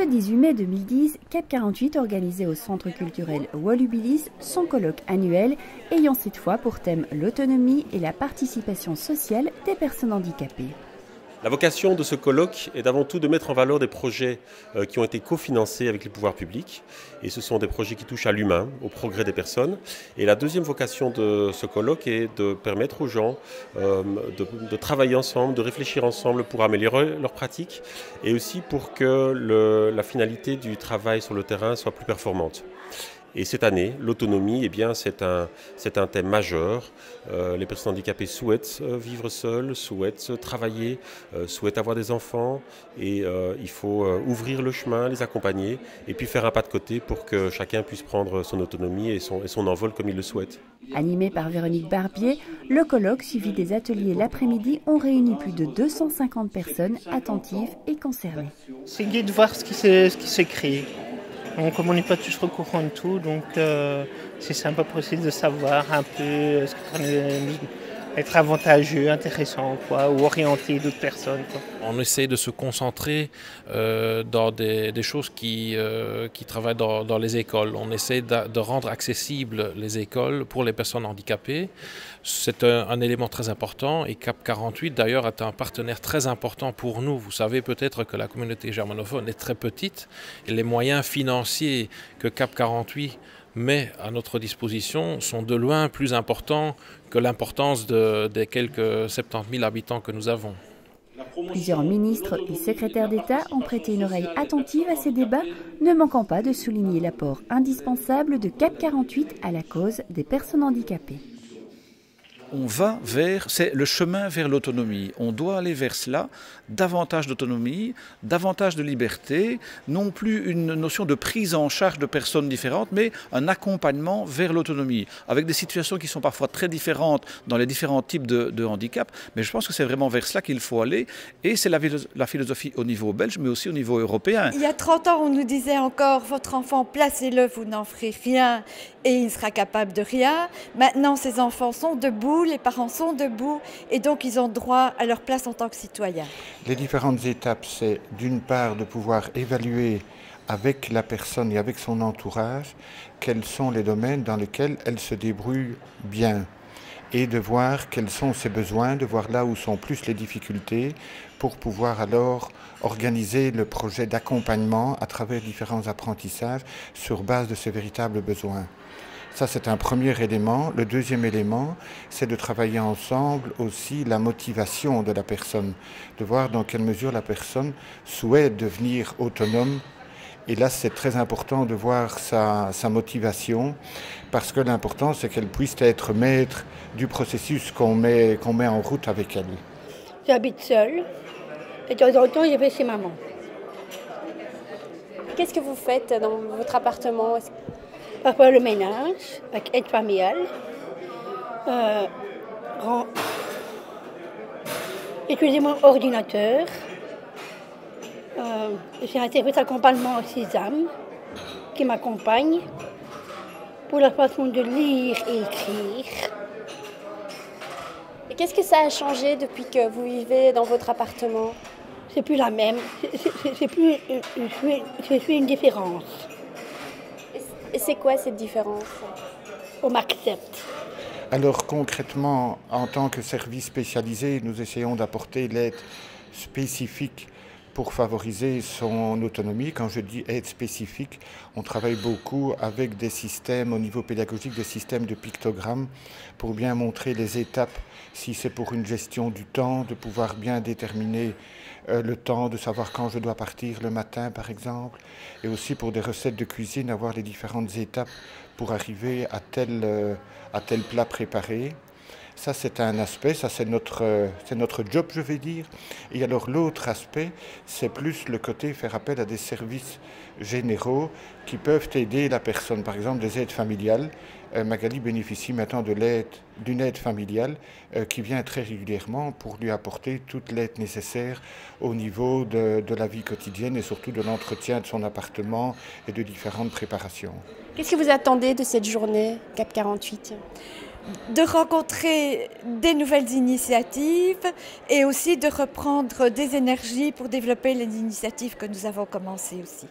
Ce 18 mai 2010, CAP 48 organisait au Centre culturel Wolubilis son colloque annuel ayant cette fois pour thème l'autonomie et la participation sociale des personnes handicapées. La vocation de ce colloque est avant tout de mettre en valeur des projets qui ont été cofinancés avec les pouvoirs publics. Et ce sont des projets qui touchent à l'humain, au progrès des personnes. Et la deuxième vocation de ce colloque est de permettre aux gens de travailler ensemble, de réfléchir ensemble pour améliorer leurs pratiques et aussi pour que la finalité du travail sur le terrain soit plus performante. Et cette année, l'autonomie, c'est un thème majeur. Les personnes handicapées souhaitent vivre seules, souhaitent travailler, souhaitent avoir des enfants. Et il faut ouvrir le chemin, les accompagner et puis faire un pas de côté pour que chacun puisse prendre son autonomie et son envol comme il le souhaite. Animé par Véronique Barbier, le colloque suivi des ateliers l'après-midi ont réuni plus de 250 personnes attentives et concernées. C'est gai de voir ce qui s'est créé. Donc, comme on n'est pas tous au courant de tout, donc c'est sympa pour essayer de savoir un peu ce qui pourrait être avantageux, intéressant, ou orienter d'autres personnes. On essaie de se concentrer dans des choses qui travaillent dans les écoles. On essaie de rendre accessibles les écoles pour les personnes handicapées. C'est un élément très important et CAP 48 d'ailleurs est un partenaire très important pour nous. Vous savez peut-être que la communauté germanophone est très petite et les moyens financiers que CAP 48 met à notre disposition sont de loin plus importants que l'importance des quelques 70 000 habitants que nous avons. Plusieurs ministres et secrétaires d'État ont prêté une oreille attentive à ces débats, ne manquant pas de souligner l'apport indispensable de CAP 48 à la cause des personnes handicapées. On va c'est le chemin vers l'autonomie. On doit aller vers cela, davantage d'autonomie, davantage de liberté, non plus une notion de prise en charge de personnes différentes, mais un accompagnement vers l'autonomie, avec des situations qui sont parfois très différentes dans les différents types de handicap. Mais je pense que c'est vraiment vers cela qu'il faut aller, et c'est la philosophie au niveau belge, mais aussi au niveau européen. Il y a 30 ans, on nous disait encore, votre enfant, placez-le, vous n'en ferez rien, et il sera capable de rien. Maintenant, ces enfants sont debout, les parents sont debout et donc ils ont droit à leur place en tant que citoyens. Les différentes étapes, c'est d'une part de pouvoir évaluer avec la personne et avec son entourage quels sont les domaines dans lesquels elle se débrouille bien et de voir quels sont ses besoins, de voir là où sont plus les difficultés pour pouvoir alors organiser le projet d'accompagnement à travers différents apprentissages sur base de ses véritables besoins. Ça, c'est un premier élément. Le deuxième élément, c'est de travailler ensemble aussi la motivation de la personne, de voir dans quelle mesure la personne souhaite devenir autonome. Et là, c'est très important de voir sa motivation, parce que l'important, c'est qu'elle puisse être maître du processus qu'on met en route avec elle. J'habite seule, et de temps en temps, je vais chez maman. Qu'est-ce que vous faites dans votre appartement ? Parfois le ménage, avec aide familiale, utiliser mon ordinateur, j'ai un service d'accompagnement au Sésame qui m'accompagne pour la façon de lire et écrire. Et qu'est-ce que ça a changé depuis que vous vivez dans votre appartement ? C'est plus la même, je suis une différence. Et c'est quoi cette différence ? On m'accepte. Alors concrètement, en tant que service spécialisé, nous essayons d'apporter l'aide spécifique pour favoriser son autonomie. Quand je dis aide spécifique, on travaille beaucoup avec des systèmes au niveau pédagogique, des systèmes de pictogrammes pour bien montrer les étapes, si c'est pour une gestion du temps, de pouvoir bien déterminer le temps, de savoir quand je dois partir le matin par exemple, et aussi pour des recettes de cuisine, avoir les différentes étapes pour arriver à tel plat préparé. Ça, c'est un aspect, ça c'est notre job, je vais dire. Et alors l'autre aspect, c'est plus le côté faire appel à des services généraux qui peuvent aider la personne. Par exemple, des aides familiales. Magali bénéficie maintenant d'une aide familiale qui vient très régulièrement pour lui apporter toute l'aide nécessaire au niveau de la vie quotidienne et surtout de l'entretien de son appartement et de différentes préparations. Qu'est-ce que vous attendez de cette journée CAP 48 ? de rencontrer des nouvelles initiatives et aussi de reprendre des énergies pour développer les initiatives que nous avons commencées aussi.